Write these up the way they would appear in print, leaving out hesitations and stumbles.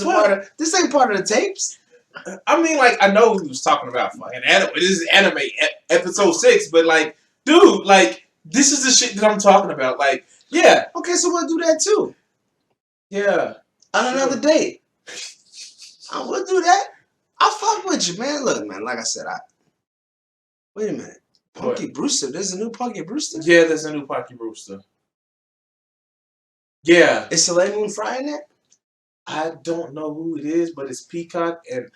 wasn't part of. This ain't part of the tapes. I mean, like, I know he was talking about fucking anime. This is anime episode 6, but like, dude, like, this is the shit that I'm talking about. Like, yeah. Okay, so we'll do that too. Yeah. On another date. I will do that. I'll fuck with you, man. Look, man, like I said, wait a minute. Punky Brewster. There's a new Punky Brewster? Yeah, there's a new Punky Brewster. Yeah. Is Soleil Moon Frye in that? I don't know who it is, but it's Peacock, and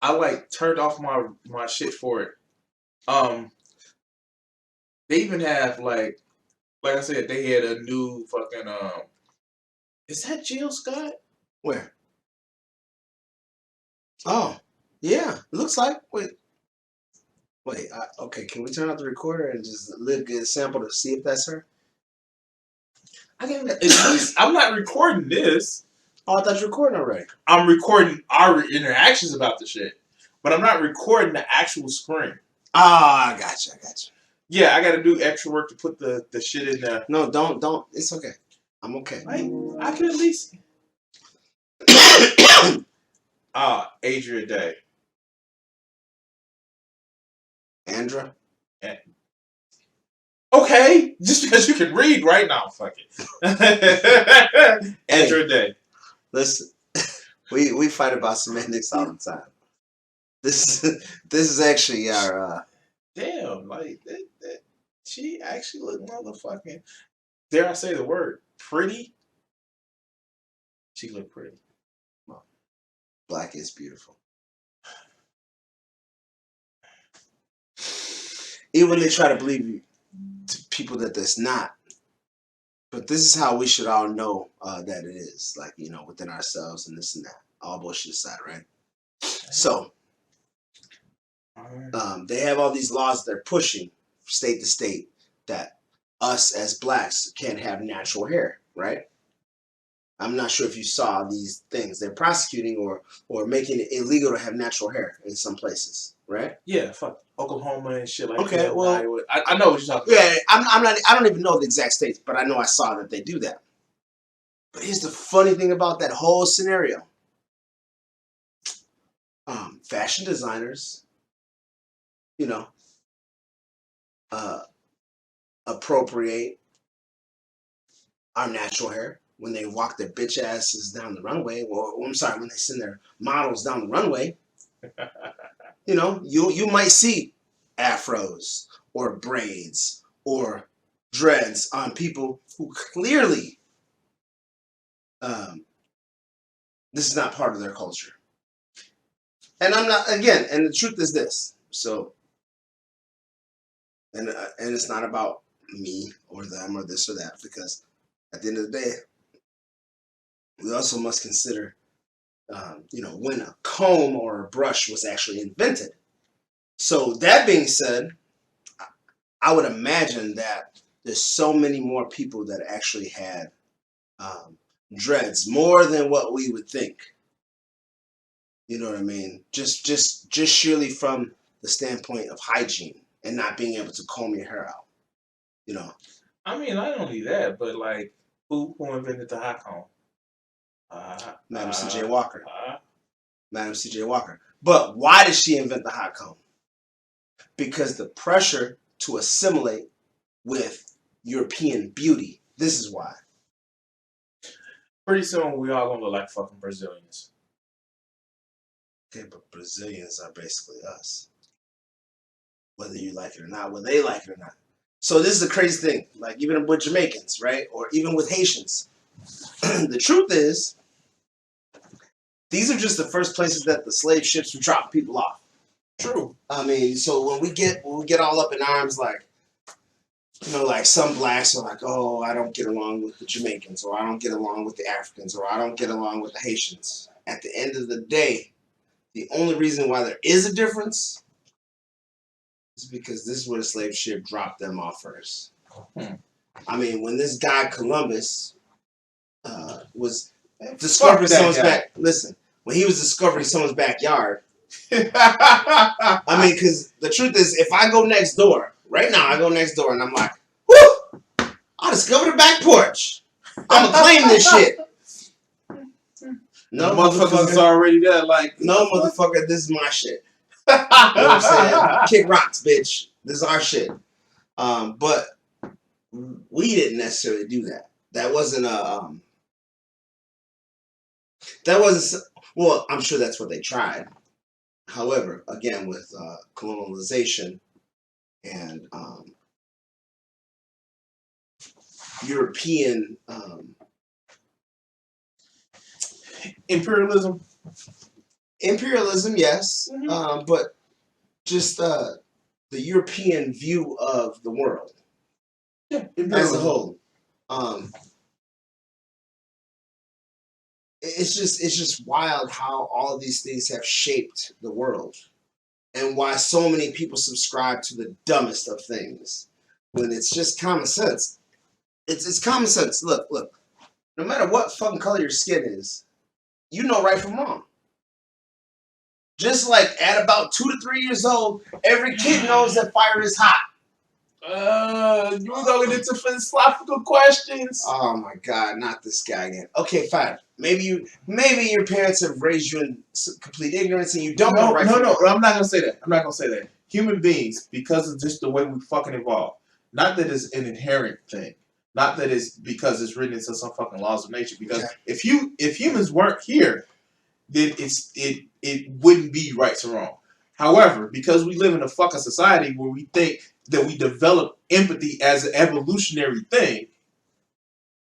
I like turned off my shit for it. They even have like I said, they had a new fucking is that Jill Scott? Where? Oh, yeah. Looks like. Wait. Okay, can we turn off the recorder and just get a sample to see if that's her? I'm not recording this. Oh, I thought you were recording already. I'm recording our interactions about the shit, but I'm not recording the actual screen. Ah, I got you. Yeah, I got to do extra work to put the shit in there. No, don't. It's okay. I'm okay. I can at least. Adria Day. Andra? Okay, just because you can read right now, fuck it. Andra Day. Listen, we fight about semantics all the time. This is actually our. Damn, like that. She actually looked motherfucking. Dare I say the word pretty? She looked pretty. Well, black is beautiful. Even when they try to believe you, to people that that's not. But this is how we should all know that it is, like, you know, within ourselves and this and that. All bullshit aside, right? So, they have all these laws they're pushing state to state that us as blacks can't have natural hair, right? I'm not sure if you saw these things. They're prosecuting or making it illegal to have natural hair in some places, right? Yeah, fuck Oklahoma and shit like that. Okay, well, I know what you're talking about. Yeah, I'm not. I don't even know the exact states, but I know I saw that they do that. But here's the funny thing about that whole scenario: fashion designers, you know, appropriate our natural hair when they walk their bitch asses down the runway. Or I'm sorry, when they send their models down the runway. You know, you might see afros or braids or dreads on people who clearly this is not part of their culture. And I'm not, again, and the truth is this. So, and it's not about me or them or this or that, because at the end of the day, we also must consider you know, when a comb or a brush was actually invented. So that being said, I would imagine that there's so many more people that actually had dreads, more than what we would think. You know what I mean? Just surely from the standpoint of hygiene and not being able to comb your hair out. You know. I mean, not only that, but like, who invented the hot comb? Madam C.J. Walker. Madam C.J. Walker. But why did she invent the hot comb? Because the pressure to assimilate with European beauty. This is why. Pretty soon, we all gonna look like fucking Brazilians. Okay, but Brazilians are basically us. Whether you like it or not, whether they like it or not. So this is the crazy thing. Like, even with Jamaicans, right? Or even with Haitians. The truth is, these are just the first places that the slave ships were dropping people off. True. I mean, so when we get all up in arms, like, you know, like some blacks are like, oh, I don't get along with the Jamaicans, or I don't get along with the Africans, or I don't get along with the Haitians. At the end of the day, the only reason why there is a difference is because this is where the slave ship dropped them off first. I mean, when this guy Columbus was discovering someone's back. Listen, when he was discovering someone's backyard. I mean, because the truth is, if I go next door right now, I go next door and I'm like, whoo! I discovered a back porch. I'm gonna claim this shit. The No, motherfuckers is already there. Like, no, motherfucker, this is my shit. You know what I'm saying? Kick rocks, bitch. This is our shit. But we didn't necessarily do that. That wasn't a. That wasn't. Well, I'm sure that's what they tried. However, again, with colonialization and European imperialism, yes, mm-hmm. But just the European view of the world, as a whole. It's just wild how all of these things have shaped the world, and why so many people subscribe to the dumbest of things when it's just common sense. It's common sense. Look. No matter what fucking color your skin is, you know right from wrong. Just like at about 2 to 3 years old, every kid knows that fire is hot. You were going into philosophical questions. Oh my God, not this guy again. Okay, fine. Maybe your parents have raised you in complete ignorance and you don't know right from wrong. No, I'm not gonna say that. Human beings, because of just the way we fucking evolve. Not that it's an inherent thing. Not that it's because it's written into some fucking laws of nature. Because if humans weren't here, then it wouldn't be right or wrong. However, because we live in a fucking society where we think that we develop empathy as an evolutionary thing,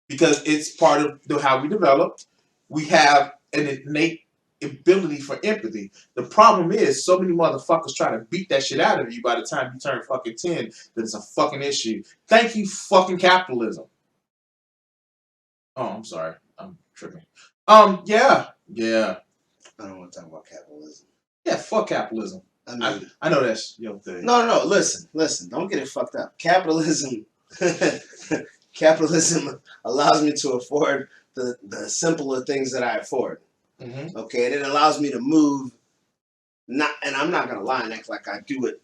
because it's part of how we develop, we have an innate ability for empathy. The problem is so many motherfuckers try to beat that shit out of you by the time you turn fucking 10 that it's a fucking issue. Thank you, fucking capitalism. Oh, I'm sorry. I'm tripping. Yeah. I don't want to talk about capitalism. Yeah, fuck capitalism. I know that's your thing. No. Listen. Don't get it fucked up. Capitalism allows me to afford the simpler things that I afford. Mm-hmm. Okay, and it allows me to move. And I'm not gonna lie and act like I do it,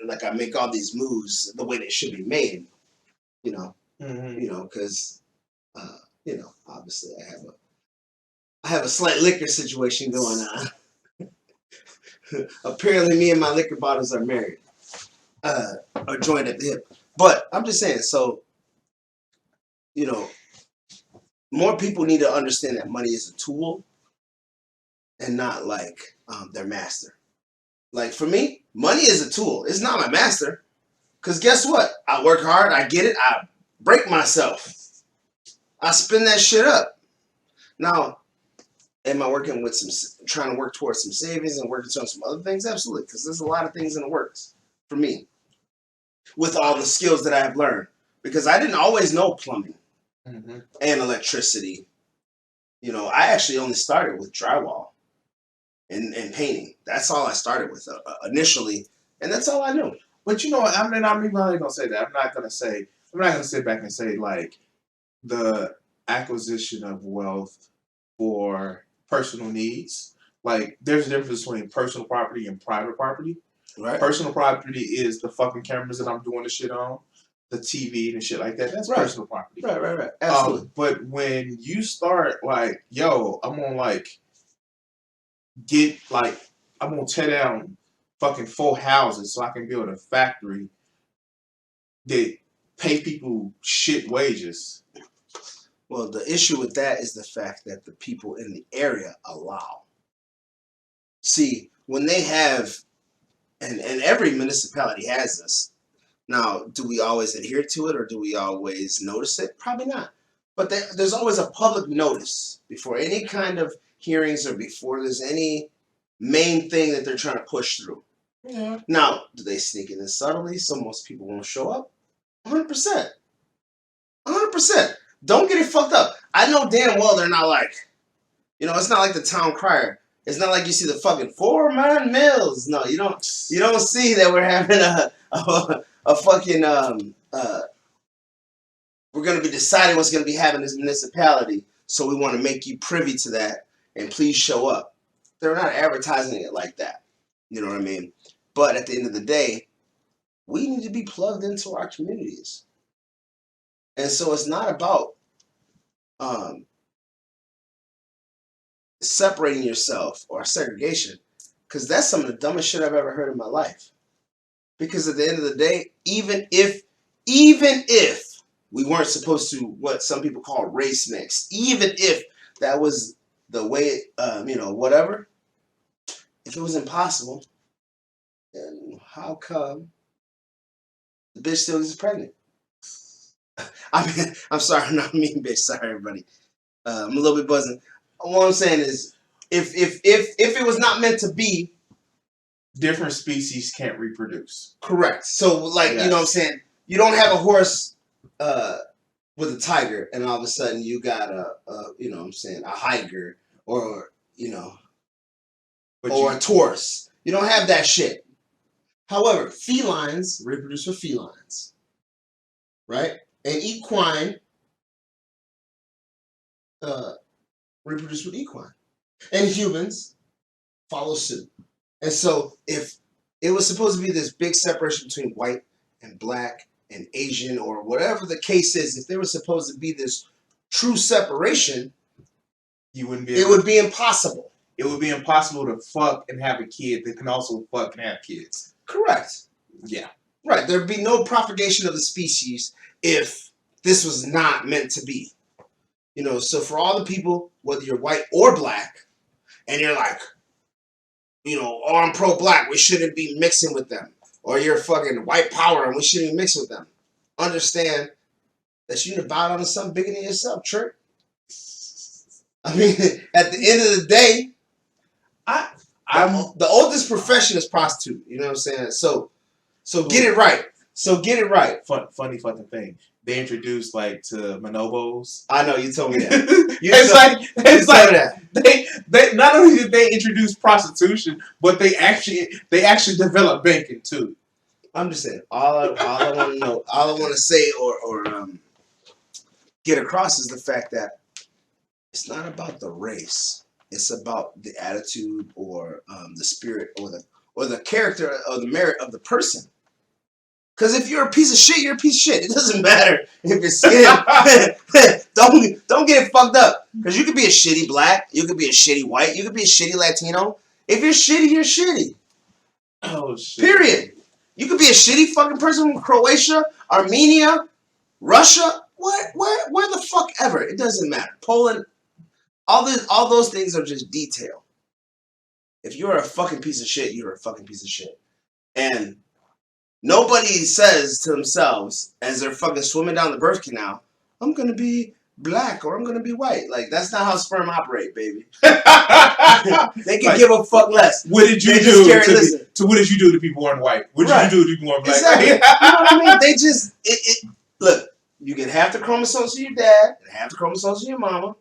like I make all these moves the way they should be made. You know, because obviously I have a slight liquor situation going on. Apparently, me and my liquor bottles are married, or joined at the hip. But I'm just saying, so more people need to understand that money is a tool and not like their master. Like for me, money is a tool. It's not my master. Because guess what? I work hard. I get it. I break myself. I spend that shit up. Now, am I working with trying to work towards some savings and working on some other things? Absolutely. Because there's a lot of things in the works for me with all the skills that I have learned. Because I didn't always know plumbing and electricity. I actually only started with drywall and painting. That's all I started with initially, and that's all I knew. But you know what? I'm not even gonna say that. I'm not gonna sit back and say like the acquisition of wealth for personal needs. Like there's a difference between personal property and private property. Right. Personal property is the fucking cameras that I'm doing the shit on, the TV and shit like that. That's personal property. Right. Absolutely. But when you start like, yo, I'm gonna I'm gonna tear down fucking 4 houses so I can build a factory that pay people shit wages. Well, the issue with that is the fact that the people in the area allow. See, when they have, and every municipality has this. Now, do we always adhere to it or do we always notice it? Probably not. But there's always a public notice before any kind of hearings or before there's any main thing that they're trying to push through. Yeah. Now, do they sneak in subtly so most people won't show up? 100%. 100%. Don't get it fucked up. I know damn well they're not like, it's not like the town crier. It's not like you see the fucking 4-man mills. No, you don't see that we're having a fucking we're gonna be deciding what's gonna be having this municipality, so we want to make you privy to that and please show up. They're not advertising it like that. You know what I mean? But at the end of the day, we need to be plugged into our communities. And so it's not about separating yourself or segregation, because that's some of the dumbest shit I've ever heard in my life. Because at the end of the day, even if we weren't supposed to what some people call race mix, even if that was the way, whatever, if it was impossible, then how come the bitch still gets pregnant? I mean, I'm sorry, I'm not mean bitch. Sorry, everybody. I'm a little bit buzzing. What I'm saying is, if it was not meant to be, different species can't reproduce. correct. So, like, Yes. you know what I'm saying? You don't have a horse with a tiger, and all of a sudden you got a hiker, or, or a Taurus. You don't have that shit. However, felines reproduce with felines, right? And equine reproduce with equine. And humans follow suit. And so if it was supposed to be this big separation between white and black and Asian or whatever the case is, if there was supposed to be this true separation, you wouldn't be. It would be impossible. It would be impossible to fuck and have a kid that can also fuck and have kids. Correct. Yeah. Right. There'd be no propagation of the species if this was not meant to be. So for all the people, whether you're white or black, and you're like, oh, I'm pro-black, we shouldn't be mixing with them. Or you're fucking white power and we shouldn't be mixing with them. Understand that you need to bow down to something bigger than yourself, Trent. I mean, at the end of the day, the oldest profession is prostitute. You know what I'm saying? So get it right. So get it right. Funny fucking thing. They introduced to bonobos. I know, you told me that. It's like they not only did they introduce prostitution, but they actually developed banking too. I'm just saying, all I want to know, all I want to say or get across is the fact that it's not about the race. It's about the attitude or the spirit or the character or the merit of the person. Because if you're a piece of shit, you're a piece of shit. It doesn't matter if you're skin. Don't get it fucked up. Because you could be a shitty black. You could be a shitty white. You could be a shitty Latino. If you're shitty, you're shitty. Oh, shit. Period. You could be a shitty fucking person from Croatia, Armenia, Russia, where the fuck ever. It doesn't matter. Poland, all those things are just detail. If you're a fucking piece of shit, you're a fucking piece of shit. And nobody says to themselves as they're fucking swimming down the birth canal, I'm going to be black or I'm going to be white. Like, that's not how sperm operate, baby. They can give a fuck less. What did you do to what did you do to people born white? What did you do to people born black? Exactly. You know what I mean? They just, look, you get half the chromosomes of your dad and half the chromosomes of your mama.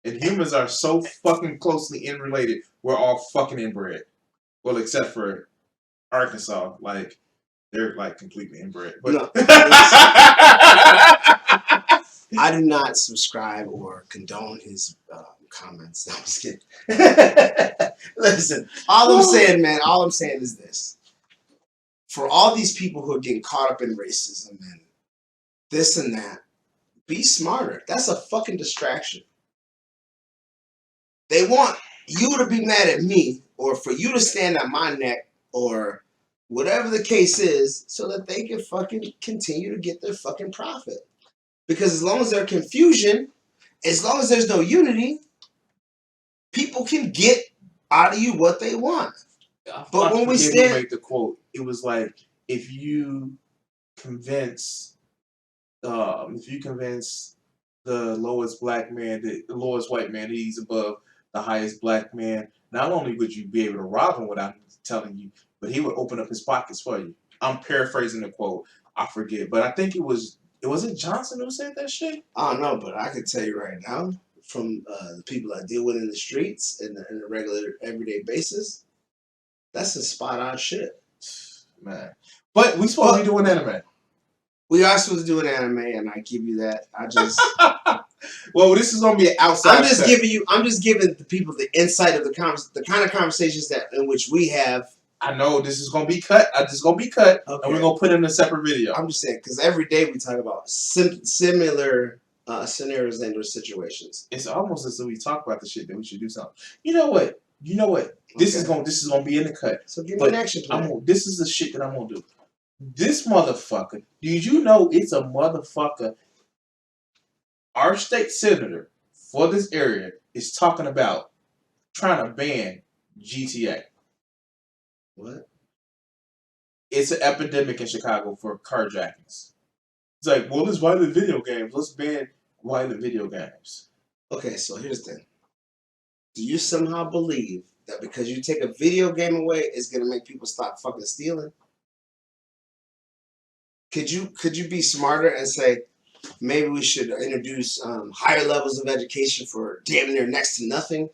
And humans are so fucking closely interrelated, we're all fucking inbred. Well, except for Arkansas, they're completely inbred. But no, I do not subscribe or condone his comments. I'm just kidding. Listen, all I'm saying is this. For all these people who are getting caught up in racism and this and that, be smarter. That's a fucking distraction. They want you to be mad at me or for you to stand on my neck or whatever the case is so that they can fucking continue to get their fucking profit. Because as long as there's confusion, as long as there's no unity, people can get out of you what they want. But when we stand, make the quote, it was like if you convince the lowest black man, the lowest white man, he's above the highest black man, not only would you be able to rob him without telling you, but he would open up his pockets for you. I'm paraphrasing the quote. I forget, but I think it was Johnson who said that shit. I don't know, but I can tell you right now, from the people I deal with in the streets and in a regular everyday basis, that's some spot on shit, man. But we supposed to be doing anime. We are supposed to do an anime, and I give you that. I just well, this is gonna be an outside. I'm just giving the people the insight of the kind of conversations in which we have. I know this is gonna be cut. This is gonna be cut, okay. And we're gonna put it in a separate video. I'm just saying because every day we talk about similar scenarios and or situations. It's almost as if we talk about the shit that we should do something. You know what? This is gonna be in the cut. So give me an action plan. This is the shit that I'm gonna do. This motherfucker. Did you know it's a motherfucker? Our state senator for this area is talking about trying to ban GTA. What? It's an epidemic in Chicago for carjackings. It's like, well, it's violent video games. Let's ban violent video games. Okay, so here's the thing. Do you somehow believe that because you take a video game away, it's gonna make people stop fucking stealing? Could you be smarter and say maybe we should introduce higher levels of education for damn near next to nothing?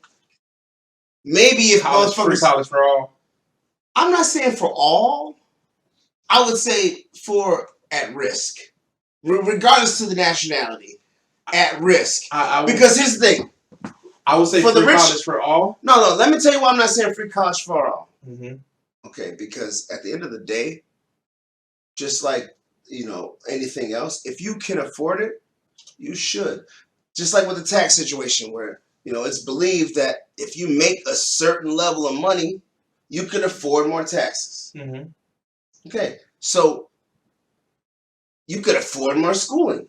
Maybe if free college for all. I'm not saying for all. I would say for at risk, regardless to the nationality, at risk. Because here's the thing. I would say for free college for all. No. Let me tell you why I'm not saying free college for all. Mm-hmm. Okay, because at the end of the day, just like anything else, if you can afford it, you should. Just like with the tax situation, where it's believed that if you make a certain level of money, you can afford more taxes. Mm-hmm. Okay, so you could afford more schooling.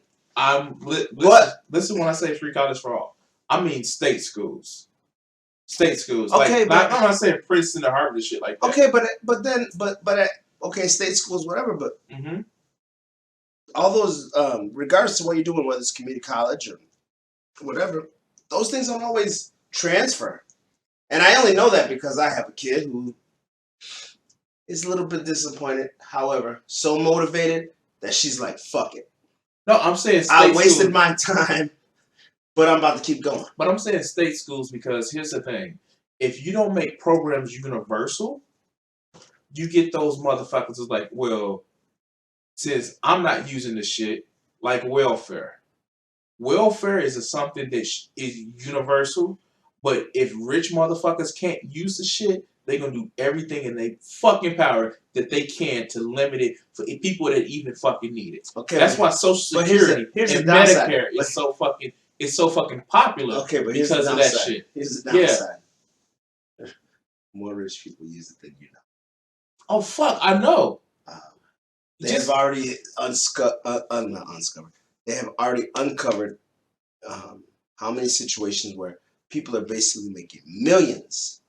Listen when I say free college for all, I mean state schools. State schools. Okay, I'm not saying Princeton or Harvard shit like that. Okay, but state schools, whatever. But all those, regardless of what you're doing, whether it's community college or whatever, those things don't always transfer. And I only know that because I have a kid who is a little bit disappointed. However, so motivated that she's like, "Fuck it." No, I'm saying I wasted my time, but I'm about to keep going. But I'm saying state schools because here's the thing: if you don't make programs universal, you get those motherfuckers who's like, well, since I'm not using the shit, like welfare. Welfare is something that is universal, but if rich motherfuckers can't use the shit, they're gonna do everything in their fucking power that they can to limit it for people that even fucking need it. Okay, that's why Social Security and Medicare is so fucking popular. Okay, but because of that shit. Here's the downside. Yeah. More rich people use it than you know. Oh fuck, I know. They have already They have already uncovered how many situations where people are basically making millions.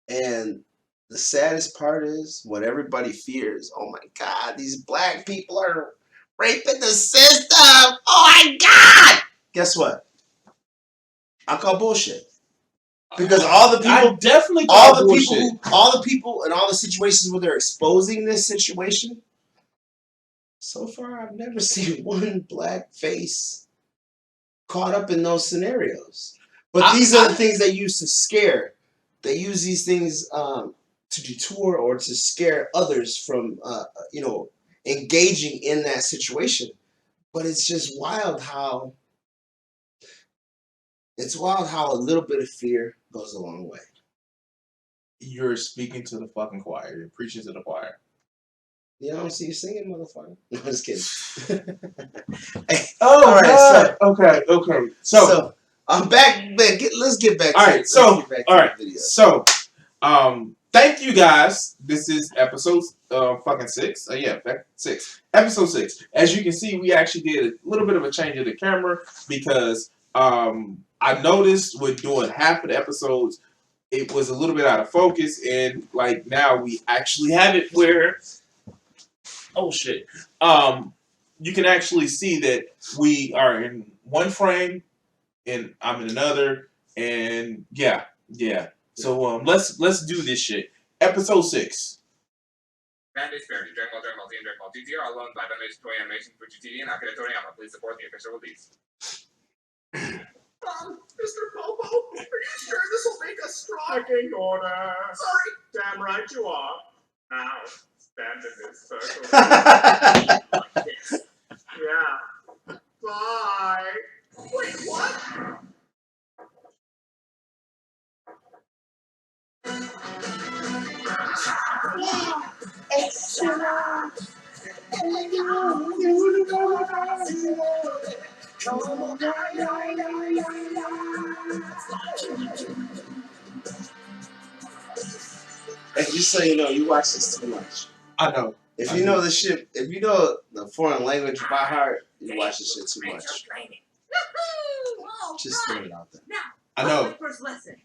And the saddest part is what everybody fears. Oh my God, these black people are raping the system. Oh my God! Guess what? I call bullshit. Because all the people, I definitely call bullshit. all the people in all the situations where they're exposing this situation, so far I've never seen one black face caught up in those scenarios. But these are the things they use to scare. They use these things to detour or to scare others from, engaging in that situation. But it's just wild how a little bit of fear goes a long way. You're speaking to the fucking choir. You're preaching to the choir. Yeah, I don't see you singing, motherfucker. No, I'm just kidding. Hey, all right. Okay. So I'm back. Let's get back. All right. So all right. So thank you guys. This is episode fucking 6. Episode 6. As you can see, we actually did a little bit of a change of the camera because I noticed with doing half of the episodes, it was a little bit out of focus, and like now we actually have it where, oh shit, you can actually see that we are in one frame, and I'm in another, and yeah. So let's do this shit. Episode 6. Bandit Disparity, Dragon Ball Z, and Dragon Ball GT are all owned by Bandai Toy Animation, Fuji TV, and Akira Toriyama. Please support the official release. Mr. Popo, are you sure this will make us strong? Taking order. Sorry. Damn right you are. Now, stand in this circle. Like this. Yeah. Bye. Wait, what? Yeah. Extra. And just so you know, you watch this too much. I know. If you know the shit, if you know the foreign language by heart, you watch this shit too much. Just throw it out there. I know. First lesson.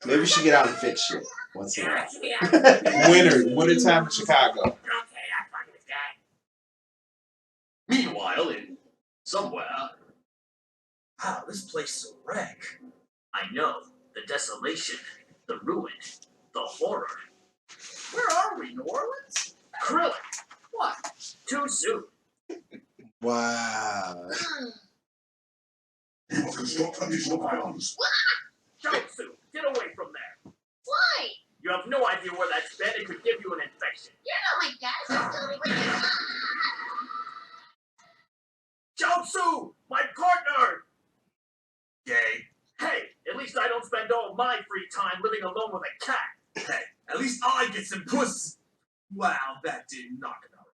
Maybe we should get out and fix shit once in a while. Winter time in Chicago. Meanwhile, in somewhere. Wow, this place is a wreck. I know. The desolation, the ruin, the horror. Where are we, New Orleans? Krillin. What? Too soon. Wow. Jotsu, get away from there. Why? You have no idea where that's been. It could give you an infection. You're not my dad. Just tell me what you want. Jotsu, my partner. Gay. Hey, at least I don't spend all my free time living alone with a cat. Hey, at least I get some puss. Wow, that did knock it out.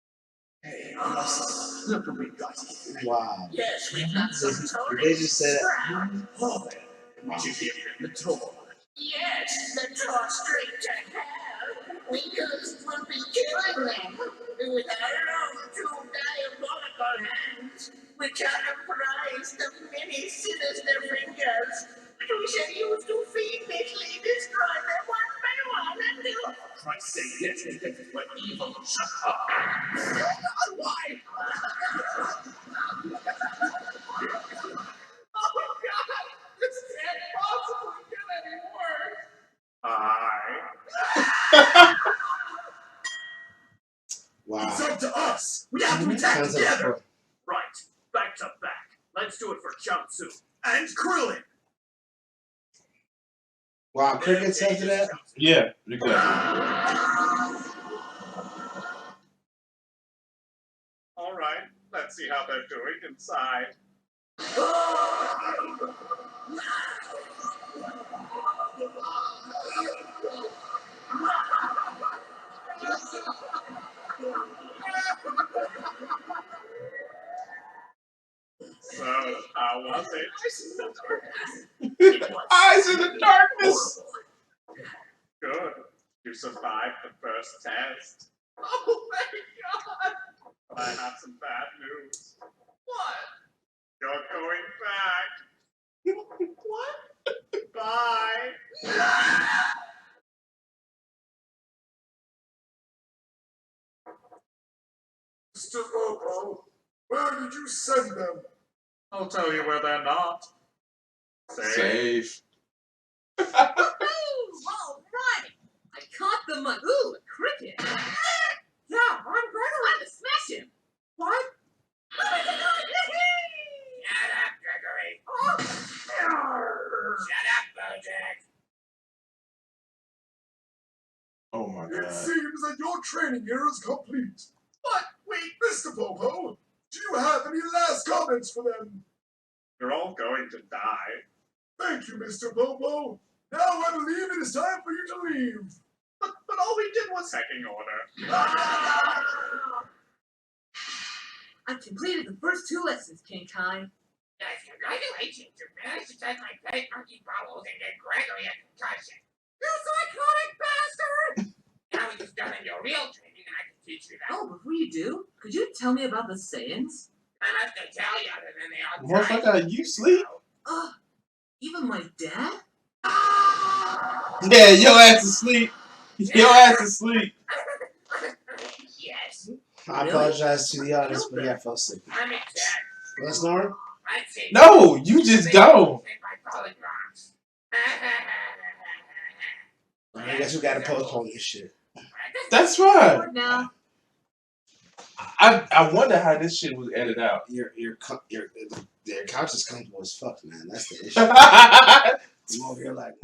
Hey, look what we got. Wow. Yes, we got some Did they just say that? Oh, did you hear the door? Yes, the door straight to hell. Because we'll be killing them with our own two diabolical hands, which are comprised of many sinister fingers. We shall use to fiendishly destroy them one by one until... Christ say yes, this is what evil shut up. Why? Oh God! This can't possibly get any worse. Wow. It's up to us. We have to attack Sounds like together. fun. Right, back to back. Let's do it for Jotsu and Krillin. Wow, crickets after that? Yeah, exactly. All right, let's see how they're doing inside. So, how was it? Eyes in the darkness. Good. You survived the first test. Oh my God! But I have some bad news. What? You're going back. What? Bye. Mr. Bobo, where did you send them? I'll tell you where they're not. Safe. Ooh, all right. I caught the mug. Ooh, a cricket. Yeah, I'm going to smash him. What? Shut up, Gregory. Oh. Shut up, Bojack. Oh my It God. seems that your training here is complete. But wait, Mr. Popo, do you have any last comments for them? You're all going to die. Thank you, Mr. Popo. Now I believe it is time for you to leave. But all we did was pecking order. I've completed the first 2 lessons, King Kai. Yes, congratulations. You managed to take my pet monkey bubbles and get Gregory a concussion. You psychotic bastard! Now we just done in your real training and I can teach you that. Oh, before you do, could you tell me about the Saiyans? I must tell you other than they are Motherfucker, you sleep? Even my dad? Yeah, your ass is asleep. Your ass is asleep. Yes. I apologize to the audience, but yeah, I fell asleep. I'm exact. Let's Nora? I'd say No, you just don't. by polygons. I guess we gotta postpone this shit. That's fine. Bored now. I wonder how this shit was edited out. Your couch is comfortable as fuck, man. That's the issue. I'm over here like.